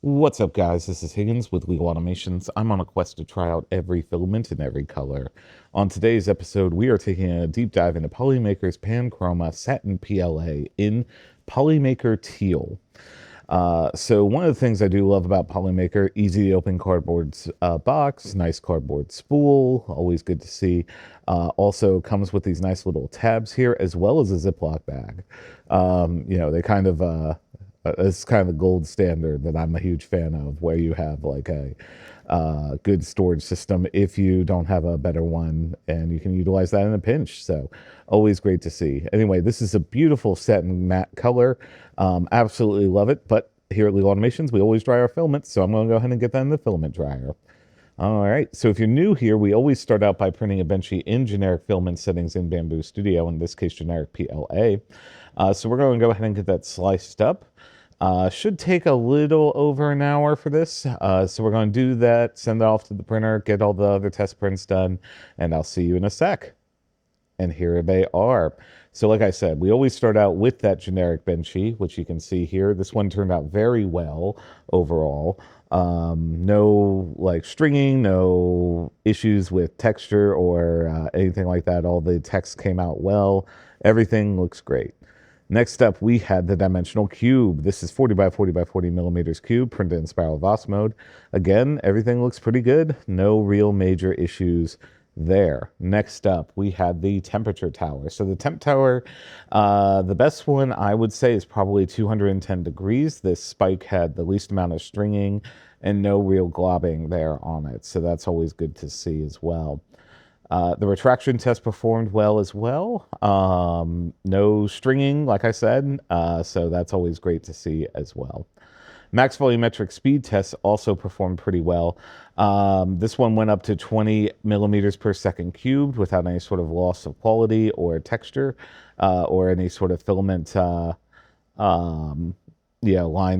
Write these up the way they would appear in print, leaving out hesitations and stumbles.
What's up, guys? This is Higgins with Legal Automations. I'm on a quest to try out every filament in every color. On today's episode, we are taking a deep dive into Polymaker's Panchroma Satin PLA in Polymaker Teal. So one of the things I do love about Polymaker, easy to open cardboard box, nice cardboard spool, always good to see. Also comes with these nice little tabs here, as well as a Ziploc bag. They kind of it's kind of the gold standard that I'm a huge fan of, where you have like a good storage system if you don't have a better one, and you can utilize that in a pinch. So always great to see. Anyway, this is a beautiful satin matte color. Absolutely love it. But here at Legal Automations, we always dry our filaments, so I'm going to go ahead and get that in the filament dryer. All right, so if you're new here, we always start out by printing a benchy in generic filament settings in Bamboo Studio, in this case, generic PLA. So we're going to go ahead and get that sliced up. Should take a little over an hour for this. So we're going to do that, send it off to the printer, get all the other test prints done, and I'll see you in a sec. And here they are. So like I said, we always start out with that generic benchy, which you can see here. This one turned out very well overall. No like stringing, no issues with texture or anything like that. All the text came out well. Everything looks great. Next up, we had the dimensional cube. This is 40 by 40 by 40 millimeters cube, printed in spiral Voss mode. Again, everything looks pretty good. No real major issues there. Next up, we had the temperature tower. So the temp tower, the best one I would say is probably 210 degrees. This spike had the least amount of stringing and no real globbing there on it. So that's always good to see as well. The retraction test performed well as well. No stringing, like I said, so that's always great to see as well. Max volumetric speed tests also performed pretty well. This one went up to 20 millimeters per second cubed without any sort of loss of quality or texture, or any sort of filament line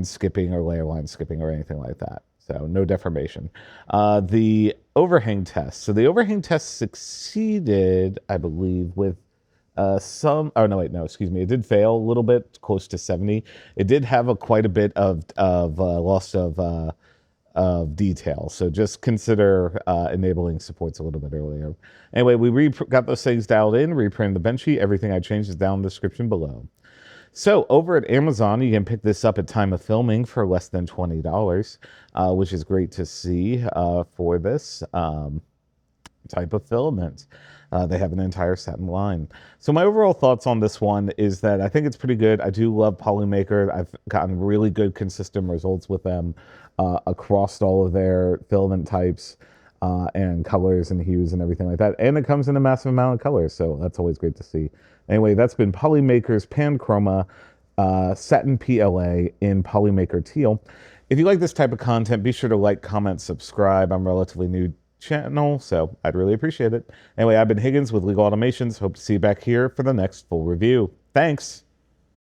skipping or layer line skipping or anything like that. So no deformation. The overhang test. So the overhang test succeeded, I believe, with some. Oh no, wait, no, excuse me. It did fail a little bit, close to 70. It did have quite a bit of loss of detail. So just consider enabling supports a little bit earlier. Anyway, we got those things dialed in, reprinted the benchy. Everything I changed is down in the description below. So over at Amazon, you can pick this up at time of filming for less than $20, which is great to see for this type of filament. They have an entire satin line. So my overall thoughts on this one is that I think it's pretty good. I do love Polymaker. I've gotten really good, consistent results with them across all of their filament types and colors and hues and everything like that. And it comes in a massive amount of colors, so that's always great to see. Anyway, that's been Polymaker's Panchroma Satin PLA in Polymaker Teal. If you like this type of content, be sure to like, comment, subscribe. I'm a relatively new channel, so I'd really appreciate it. Anyway, I've been Higgins with Legal Automations. Hope to see you back here for the next full review. Thanks.